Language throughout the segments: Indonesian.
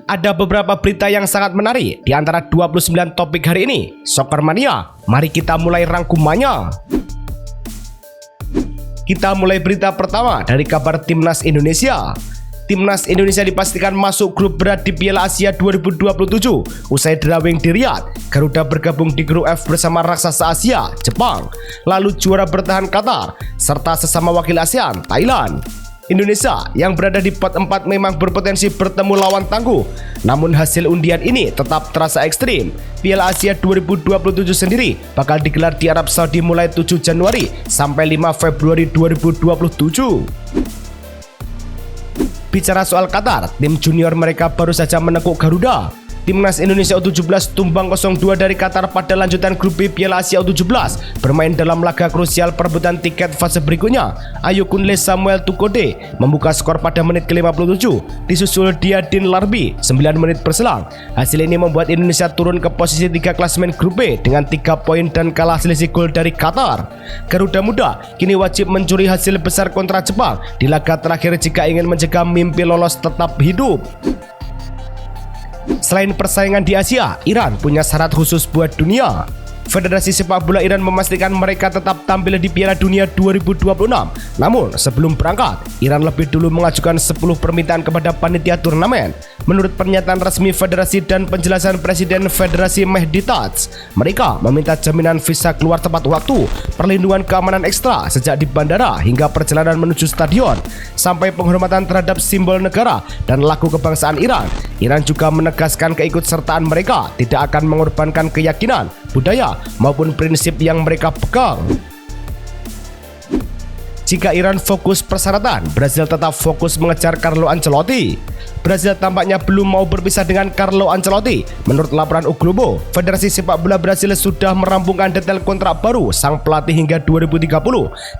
Ada beberapa berita yang sangat menarik di antara 29 topik hari ini. Soccer Mania, mari kita mulai rangkumannya. Kita mulai berita pertama dari kabar Timnas Indonesia. Timnas Indonesia dipastikan masuk grup berat di Piala Asia 2027 usai drawing di Riyadh. Garuda bergabung di grup F bersama raksasa Asia, Jepang, lalu juara bertahan Qatar, serta sesama wakil ASEAN, Thailand. Indonesia yang berada di pot 4 memang berpotensi bertemu lawan tangguh. Namun hasil undian ini tetap terasa ekstrim. Piala Asia 2027 sendiri bakal digelar di Arab Saudi mulai 7 Januari sampai 5 Februari 2027. Bicara soal Qatar, tim junior mereka baru saja menekuk Garuda. Timnas Indonesia U17 tumbang 0-2 dari Qatar pada lanjutan grup B Piala Asia U17 bermain dalam laga krusial perebutan tiket fase berikutnya. Ayu Kunle Samuel Tukode membuka skor pada menit ke-57, disusul Diadin Larbi 9 menit berselang. Hasil ini membuat Indonesia turun ke posisi 3 klasemen grup B dengan 3 poin dan kalah selisih gol dari Qatar. Garuda Muda kini wajib mencuri hasil besar kontra Jepang di laga terakhir jika ingin mencegah mimpi lolos tetap hidup. Selain persaingan di Asia, Iran punya syarat khusus buat dunia. Federasi Sepak Bola Iran memastikan mereka tetap tampil di Piala Dunia 2026. Namun, sebelum berangkat, Iran lebih dulu mengajukan 10 permintaan kepada panitia turnamen. Menurut pernyataan resmi Federasi dan penjelasan Presiden Federasi Mehdi Taj, mereka meminta jaminan visa keluar tepat waktu, perlindungan keamanan ekstra sejak di bandara hingga perjalanan menuju stadion, sampai penghormatan terhadap simbol negara dan lagu kebangsaan Iran. Iran juga menegaskan keikutsertaan mereka tidak akan mengorbankan keyakinan, budaya, maupun prinsip yang mereka pegang. Jika Iran fokus persyaratan, Brazil tetap fokus mengejar Carlo Ancelotti. Brazil tampaknya belum mau berpisah dengan Carlo Ancelotti. Menurut laporan O Globo, Federasi Sepak Bola Brazil sudah merampungkan detail kontrak baru sang pelatih hingga 2030.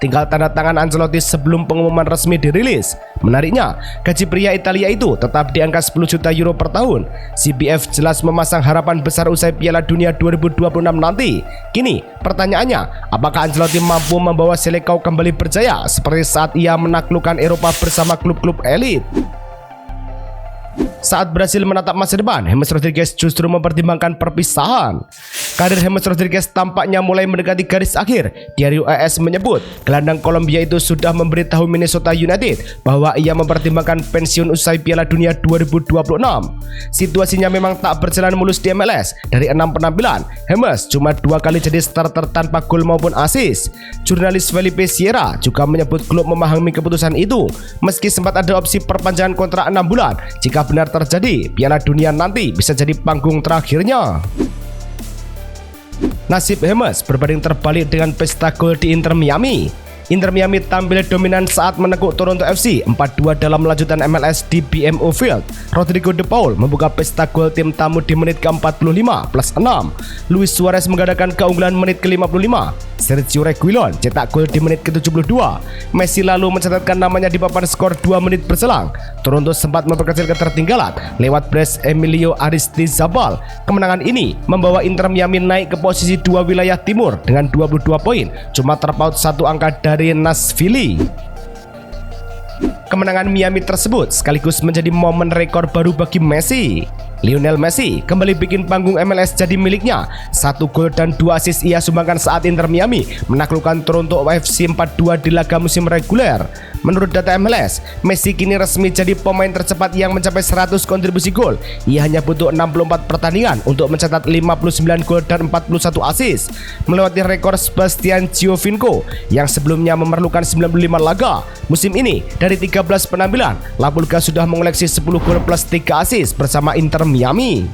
Tinggal tanda tangan Ancelotti sebelum pengumuman resmi dirilis. Menariknya, gaji pria Italia itu tetap di angka 10 juta euro per tahun. CBF jelas memasang harapan besar usai Piala Dunia 2026 nanti. Kini, pertanyaannya, apakah Ancelotti mampu membawa Selecao kembali berjaya seperti saat ia menaklukkan Eropa bersama klub-klub elit? Saat Brasil menatap masa depan, James Rodriguez justru mempertimbangkan perpisahan. Karir James Rodriguez tampaknya mulai mendekati garis akhir. Diario AS menyebut, gelandang Kolombia itu sudah memberitahu Minnesota United bahwa ia mempertimbangkan pensiun usai Piala Dunia 2026. Situasinya memang tak berjalan mulus di MLS. Dari 6 penampilan, James cuma 2 kali jadi starter tanpa gol maupun assist. Jurnalis Felipe Sierra juga menyebut klub memahami keputusan itu, meski sempat ada opsi perpanjangan kontrak 6 bulan. Jika benar terjadi, Piala Dunia nanti bisa jadi panggung terakhirnya. Nasib James berbanding terbalik dengan pesta gol di Inter Miami. Inter Miami tampil dominan saat menekuk Toronto FC 4-2 dalam lanjutan MLS di BMO Field. Rodrigo De Paul membuka pesta gol tim tamu di menit ke-45 plus 6. Luis Suarez mengadakan keunggulan menit ke-55. Sergio Reguilon cetak gol di menit ke-72. Messi lalu mencatatkan namanya di papan skor 2 menit berselang. Toronto sempat memperkecil ketertinggalan lewat brace Emilio Aristizabal. Kemenangan ini membawa Inter Miami naik ke posisi 2 wilayah timur dengan 22 poin, cuma terpaut 1 angka dari Nashville. Kemenangan Miami tersebut sekaligus menjadi momen rekor baru bagi Messi. Lionel Messi kembali bikin panggung MLS jadi miliknya. 1 gol dan 2 assist ia sumbangkan saat Inter Miami menaklukkan Toronto FC 4-2 di laga musim reguler. Menurut data MLS, Messi kini resmi jadi pemain tercepat yang mencapai 100 kontribusi gol. Ia hanya butuh 64 pertandingan untuk mencatat 59 gol dan 41 assist, melewati rekor Sebastian Giovinco yang sebelumnya memerlukan 95 laga. Musim ini, dari 13 penampilan, La Pulga sudah mengoleksi 10 gol plus 3 assist bersama Inter Miami.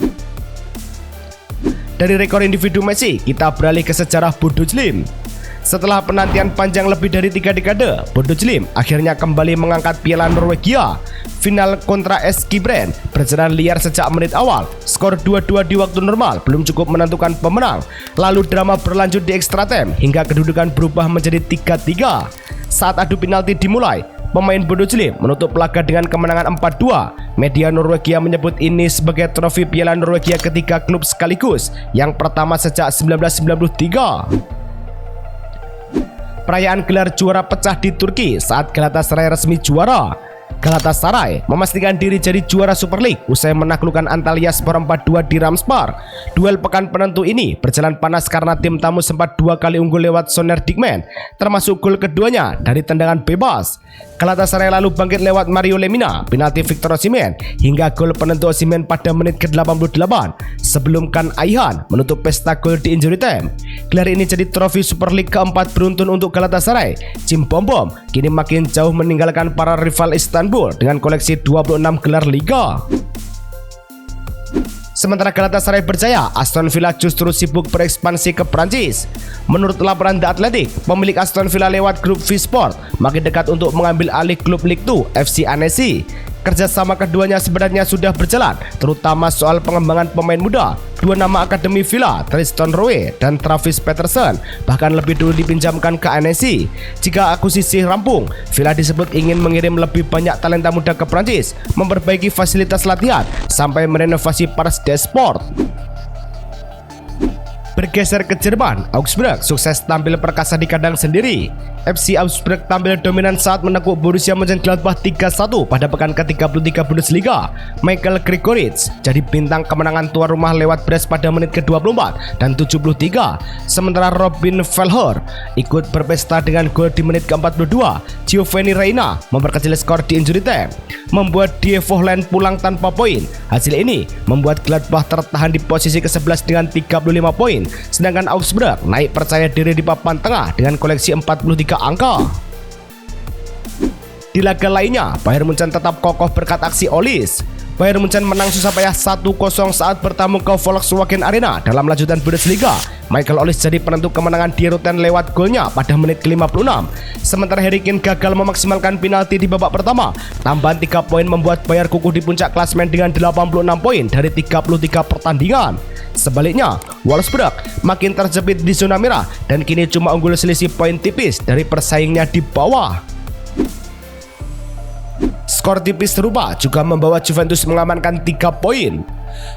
Dari rekor individu Messi, kita beralih ke sejarah Bodo Glimt. Setelah penantian panjang lebih dari 3 dekade, Bodo Glimt akhirnya kembali mengangkat Piala Norwegia. Final kontra SK Brand berjalan liar sejak menit awal. Skor 2-2 di waktu normal belum cukup menentukan pemenang. Lalu drama berlanjut di extra time hingga kedudukan berubah menjadi 3-3. Saat adu penalti dimulai, pemain Bodo Glimt menutup laga dengan kemenangan 4-2. Media Norwegia menyebut ini sebagai trofi Piala Norwegia ketiga klub sekaligus, yang pertama sejak 1993. Perayaan gelar juara pecah di Turki saat Galatasaray resmi juara. Galatasaray memastikan diri jadi juara Super League usai menaklukkan Antalya Sport 4-2 di Ramspar. Duel pekan penentu ini berjalan panas karena tim tamu sempat 2 kali unggul lewat Soner Dikmen, termasuk gol keduanya dari tendangan bebas. Galatasaray lalu bangkit lewat Mario Lemina, penalti Victor Osimhen, hingga gol penentu Osimhen pada menit ke-88 sebelum Kan Ayhan menutup pesta gol di injury time. Gelar ini jadi trofi Super League keempat beruntun untuk Galatasaray. Jim Bom Bom kini makin jauh meninggalkan para rival Istanbul dengan koleksi 26 gelar liga. Sementara Galatasaray berjaya, Aston Villa justru sibuk berekspansi ke Prancis. Menurut laporan The Athletic, pemilik Aston Villa lewat grup V-Sport makin dekat untuk mengambil alih klub Ligue 2 FC Annecy. Kerjasama keduanya sebenarnya sudah berjalan, terutama soal pengembangan pemain muda. 2 nama akademi Villa, Tristan Rowe dan Travis Peterson, bahkan lebih dulu dipinjamkan ke Annecy. Jika akuisisi rampung, Villa disebut ingin mengirim lebih banyak talenta muda ke Prancis, memperbaiki fasilitas latihan, sampai merenovasi Paris des Sports. Bergeser ke Jerman, Augsburg sukses tampil perkasa di kandang sendiri. FC Augsburg tampil dominan saat menekuk Borussia Mönchengladbach 3-1 pada pekan ke-33 Bundesliga. Michael Gregoritsch jadi bintang kemenangan tuan rumah lewat brace pada menit ke-24 dan 73. Sementara Robin Velhor ikut berpesta dengan gol di menit ke-42. Giovanni Reina memperkecil skor di injury time, membuat Die Vohland pulang tanpa poin. Hasil ini membuat Gladbach tertahan di posisi ke-11 dengan 35 poin, sedangkan Augsburg naik percaya diri di papan tengah dengan koleksi 43 angka. Di laga lainnya, Bayern Munchen tetap kokoh berkat aksi Olis. Bayern Munchen menang susah payah 1-0 saat bertamu ke Volkswagen Arena dalam lanjutan Bundesliga. Michael Olis jadi penentu kemenangan di Rutten lewat golnya pada menit ke-56. Sementara Harry Kane gagal memaksimalkan penalti di babak pertama. Tambahan 3 poin membuat Bayern kukuh di puncak klasemen dengan 86 poin dari 33 pertandingan. Sebaliknya, Wolfsburg makin terjepit di zona merah dan kini cuma unggul selisih poin tipis dari persaingnya di bawah. Skor tipis serupa juga membawa Juventus mengamankan 3 poin.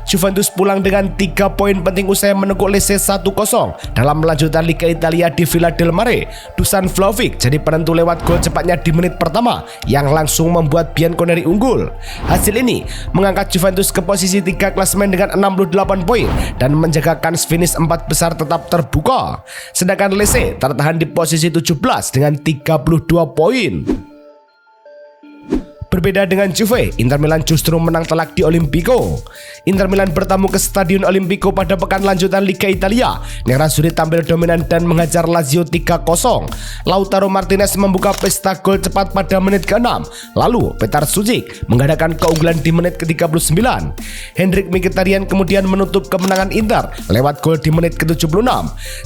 Juventus pulang dengan 3 poin penting usai menekuk Lecce 1-0 dalam lanjutan Liga Italia di Villa del Mare. Dusan Vlahovic jadi penentu lewat gol cepatnya di menit pertama yang langsung membuat Bianconeri unggul. Hasil ini mengangkat Juventus ke posisi 3 klasemen dengan 68 poin dan menjaga kans finish 4 besar tetap terbuka. Sedangkan Lecce tertahan di posisi 17 dengan 32 poin. Berbeda dengan Juve, Inter Milan justru menang telak di Olimpico. Inter Milan bertamu ke Stadion Olimpico pada pekan lanjutan Liga Italia. Nerazzurri tampil dominan dan menghajar Lazio 3-0. Lautaro Martinez membuka pesta gol cepat pada menit ke-6. Lalu Petar Sujic mengadakan keunggulan di menit ke-39. Hendrik Mkhitaryan kemudian menutup kemenangan Inter lewat gol di menit ke-76.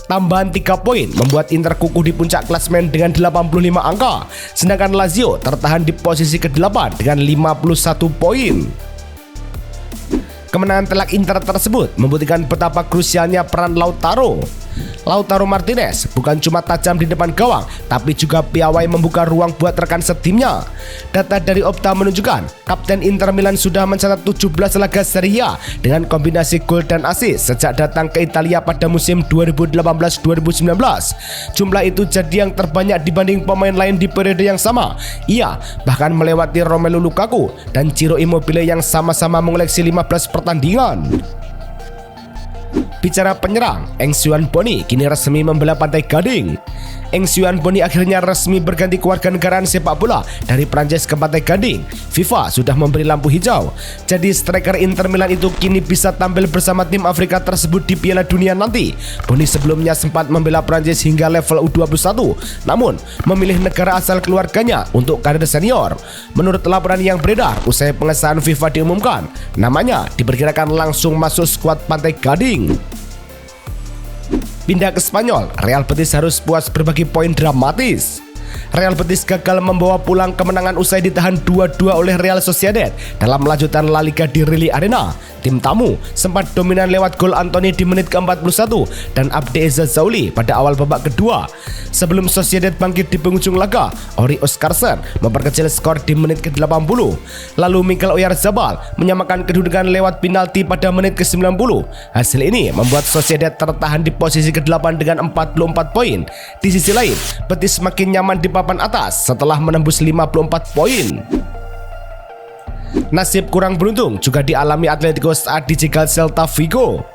Tambahan 3 poin membuat Inter kukuh di puncak klasemen dengan 85 angka. Sedangkan Lazio tertahan di posisi ke-8 dengan 51 poin. Kemenangan telak Inter tersebut membuktikan betapa krusialnya peran Lautaro. Lautaro Martinez bukan cuma tajam di depan gawang, tapi juga piawai membuka ruang buat rekan setimnya. Data dari Opta menunjukkan Kapten Inter Milan sudah mencatat 17 laga Serie A dengan kombinasi gol dan assist sejak datang ke Italia pada musim 2018-2019. Jumlah itu jadi yang terbanyak dibanding pemain lain di periode yang sama. Ia bahkan melewati Romelu Lukaku dan Ciro Immobile yang sama-sama mengoleksi 15 pertandingan. Bicara penyerang, Eng Xuan Boni kini resmi membela Pantai Gading. Eng Xuan Boni akhirnya resmi berganti kewarganegaraan sepak bola dari Prancis ke Pantai Gading. FIFA sudah memberi lampu hijau. Jadi striker Inter Milan itu kini bisa tampil bersama tim Afrika tersebut di Piala Dunia nanti. Boni sebelumnya sempat membela Prancis hingga level U21, namun memilih negara asal keluarganya untuk karir senior. Menurut laporan yang beredar, usai pengesahan FIFA diumumkan, namanya diperkirakan langsung masuk skuad Pantai Gading. Pindah ke Spanyol, Real Betis harus puas berbagi poin dramatis. Real Betis gagal membawa pulang kemenangan usai ditahan 2-2 oleh Real Sociedad dalam lanjutan La Liga di Rili Arena. Tim tamu sempat dominan lewat gol Anthony di menit ke-41 dan Abde Zazauli pada awal babak kedua. Sebelum Sociedad bangkit di penghujung laga, Ori Oscarsen memperkecil skor di menit ke-80. Lalu Mikel Oyarzabal menyamakan kedudukan lewat penalti pada menit ke-90. Hasil ini membuat Sociedad tertahan di posisi ke-8 dengan 44 poin. Di sisi lain, Betis semakin nyaman di papan atas setelah menembus 54 poin. Nasib kurang beruntung juga dialami Atletico saat dicegal Celta Vigo.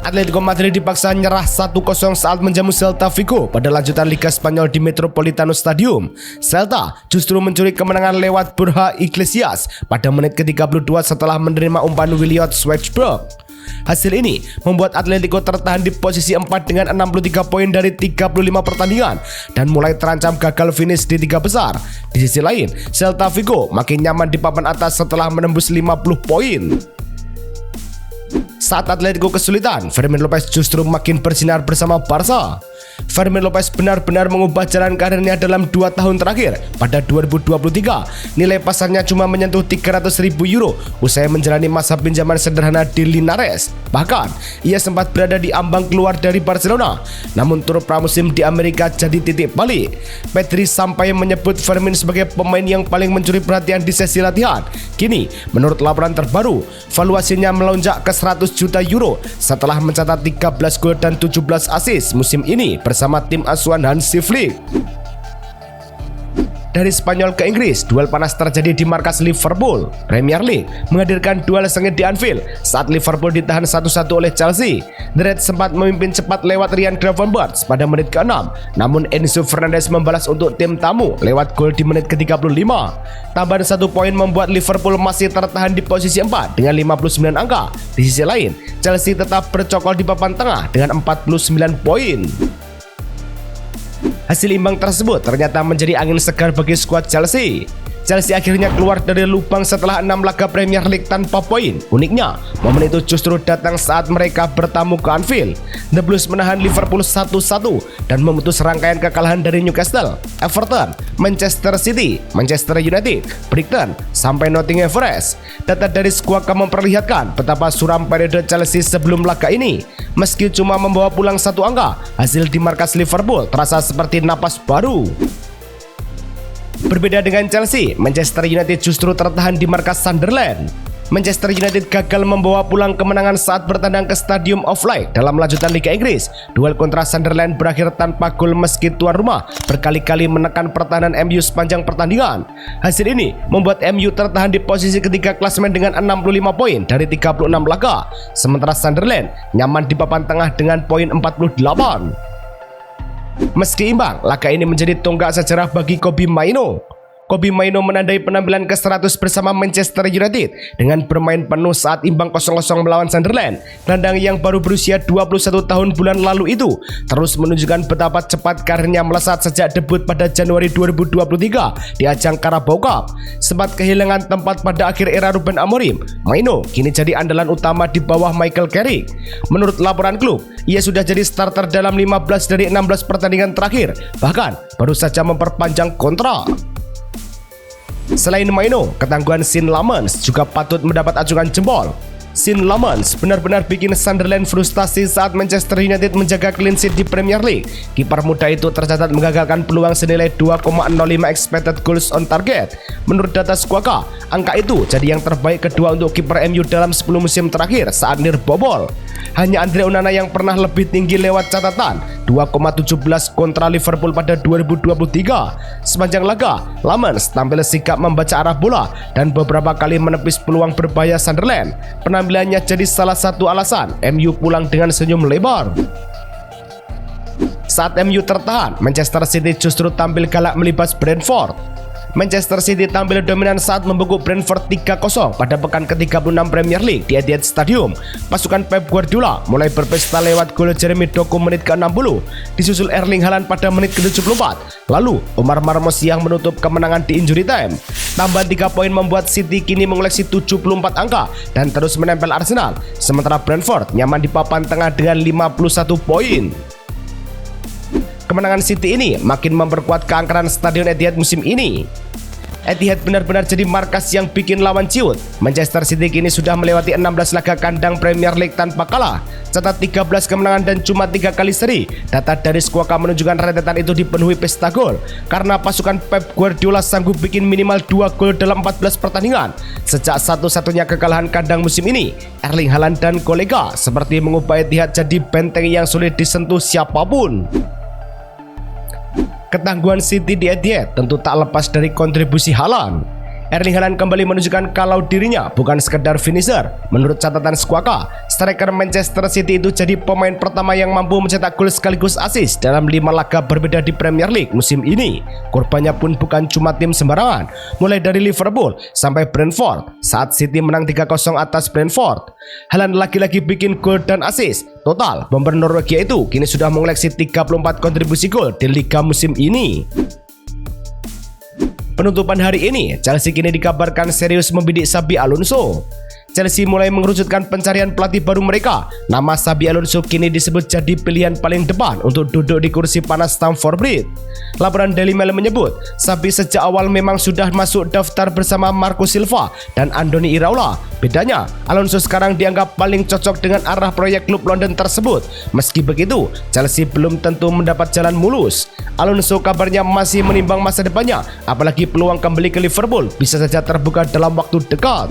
Atletico Madrid dipaksa nyerah 1-0 saat menjamu Celta Vigo pada lanjutan Liga Spanyol di Metropolitano Stadium. Celta justru mencuri kemenangan lewat Borja Iglesias pada menit ke-32 setelah menerima umpan Williot Schwarzberg. Hasil ini membuat Atletico tertahan di posisi 4 dengan 63 poin dari 35 pertandingan dan mulai terancam gagal finish di 3 besar. Di sisi lain, Celta Vigo makin nyaman di papan atas setelah menembus 50 poin. Saat Atletico kesulitan, Fermin Lopez justru makin bersinar bersama Barca. Fermin Lopez benar-benar mengubah jalan karirnya dalam 2 tahun terakhir. Pada 2023, nilai pasarnya cuma menyentuh 300.000 euro usai menjalani masa pinjaman sederhana di Linares. Bahkan, ia sempat berada di ambang keluar dari Barcelona. Namun tur pramusim di Amerika jadi titik balik. Pedri sampai menyebut Fermin sebagai pemain yang paling mencuri perhatian di sesi latihan. Kini, menurut laporan terbaru, valuasinya melonjak ke 100 juta euro setelah mencatat 13 gol dan 17 assist musim ini bersama tim asuhan Hansi Flick. Dari Spanyol ke Inggris, duel panas terjadi di markas Liverpool. Premier League menghadirkan duel sengit di Anfield saat Liverpool ditahan 1-1 oleh Chelsea. The Reds sempat memimpin cepat lewat Ryan Gravenberch pada menit ke-6, namun Enzo Fernandez membalas untuk tim tamu lewat gol di menit ke-35. Tambahan 1 poin membuat Liverpool masih tertahan di posisi 4 dengan 59 angka. Di sisi lain, Chelsea tetap bercokol di papan tengah dengan 49 poin. Hasil imbang tersebut ternyata menjadi angin segar bagi skuad Chelsea. Chelsea akhirnya keluar dari lubang setelah 6 laga Premier League tanpa poin. Uniknya, momen itu justru datang saat mereka bertamu ke Anfield. The Blues menahan Liverpool 1-1 dan memutus rangkaian kekalahan dari Newcastle, Everton, Manchester City, Manchester United, Brighton, sampai Nottingham Forest. Data dari Squawka memperlihatkan betapa suram periode Chelsea sebelum laga ini. Meski cuma membawa pulang 1 angka, hasil di markas Liverpool terasa seperti napas baru. Berbeda dengan Chelsea, Manchester United justru tertahan di markas Sunderland. Manchester United gagal membawa pulang kemenangan saat bertandang ke Stadium of Light dalam lanjutan Liga Inggris. Duel kontra Sunderland berakhir tanpa gol meski tuan rumah berkali-kali menekan pertahanan MU sepanjang pertandingan. Hasil ini membuat MU tertahan di posisi ketiga klasemen dengan 65 poin dari 36 laga. Sementara Sunderland nyaman di papan tengah dengan poin 48. Meski imbang, laga ini menjadi tonggak sejarah bagi Kobbie Mainoo. Kobbie Mainoo menandai penampilan ke-100 bersama Manchester United dengan bermain penuh saat imbang 0-0 melawan Sunderland. Gelandang yang baru berusia 21 tahun bulan lalu itu terus menunjukkan betapa cepat karirnya melesat sejak debut pada Januari 2023 di ajang Carabao Cup. Sempat kehilangan tempat pada akhir era Ruben Amorim, Mainoo kini jadi andalan utama di bawah Michael Carrick. Menurut laporan klub, ia sudah jadi starter dalam 15 dari 16 pertandingan terakhir, bahkan baru saja memperpanjang kontrak. Selain Mainoo, ketangguhan Sean Lamens juga patut mendapat acungan jempol. Sean Lamens benar-benar bikin Sunderland frustasi saat Manchester United menjaga clean sheet di Premier League. Kiper muda itu tercatat menggagalkan peluang senilai 2,05 expected goals on target. Menurut data Squawka, angka itu jadi yang terbaik kedua untuk kiper MU dalam 10 musim terakhir saat nirbobol. Hanya Andre Onana yang pernah lebih tinggi lewat catatan 2,17 kontra Liverpool pada 2023. Sepanjang laga, Lamens tampil sigap membaca arah bola dan beberapa kali menepis peluang berbahaya Sunderland. Penampilannya jadi salah satu alasan MU pulang dengan senyum lebar. Saat MU tertahan, Manchester City justru tampil galak melibas Brentford. Manchester City tampil dominan saat membekuk Brentford 3-0 pada pekan ke-36 Premier League di Etihad Stadium. Pasukan Pep Guardiola mulai berpesta lewat gol Jeremy Doku menit ke-60, disusul Erling Haaland pada menit ke-74. Lalu, Omar Marmos yang menutup kemenangan di injury time. Tambahan 3 poin membuat City kini mengoleksi 74 angka dan terus menempel Arsenal. Sementara Brentford nyaman di papan tengah dengan 51 poin. Kemenangan City ini makin memperkuat keangkeran Stadion Etihad musim ini. Etihad benar-benar jadi markas yang bikin lawan ciut. Manchester City kini sudah melewati 16 laga kandang Premier League tanpa kalah. Catat 13 kemenangan dan cuma 3 kali seri. Data dari Squawka menunjukkan rentetan itu dipenuhi pesta gol karena pasukan Pep Guardiola sanggup bikin minimal 2 gol dalam 14 pertandingan. Sejak satu-satunya kekalahan kandang musim ini, Erling Haaland dan kolega seperti mengubah Etihad jadi benteng yang sulit disentuh siapapun. Ketangguhan City di Etihad tentu tak lepas dari kontribusi Haaland. Erling Haaland kembali menunjukkan kalau dirinya bukan sekedar finisher. Menurut catatan Squawka, striker Manchester City itu jadi pemain pertama yang mampu mencetak gol sekaligus assist dalam 5 laga berbeda di Premier League musim ini. Korbannya pun bukan cuma tim sembarangan, mulai dari Liverpool sampai Brentford saat City menang 3-0 atas Brentford. Haaland lagi-lagi bikin gol dan assist. Total, bomber Norwegia itu kini sudah mengoleksi 34 kontribusi gol di liga musim ini. Penutupan hari ini, Chelsea kini dikabarkan serius membidik Xabi Alonso. Chelsea mulai mengerucutkan pencarian pelatih baru mereka. Nama Xabi Alonso kini disebut jadi pilihan paling depan untuk duduk di kursi panas Stamford Bridge. Laporan Daily Mail menyebut, Xabi sejak awal memang sudah masuk daftar bersama Marco Silva dan Andoni Iraola. Bedanya, Alonso sekarang dianggap paling cocok dengan arah proyek klub London tersebut. Meski begitu, Chelsea belum tentu mendapat jalan mulus. Alonso kabarnya masih menimbang masa depannya, apalagi peluang kembali ke Liverpool bisa saja terbuka dalam waktu dekat.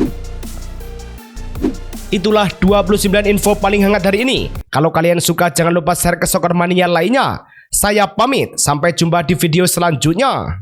Itulah 29 info paling hangat hari ini. Kalau kalian suka jangan lupa share ke Soccer Mania lainnya. Saya pamit, sampai jumpa di video selanjutnya.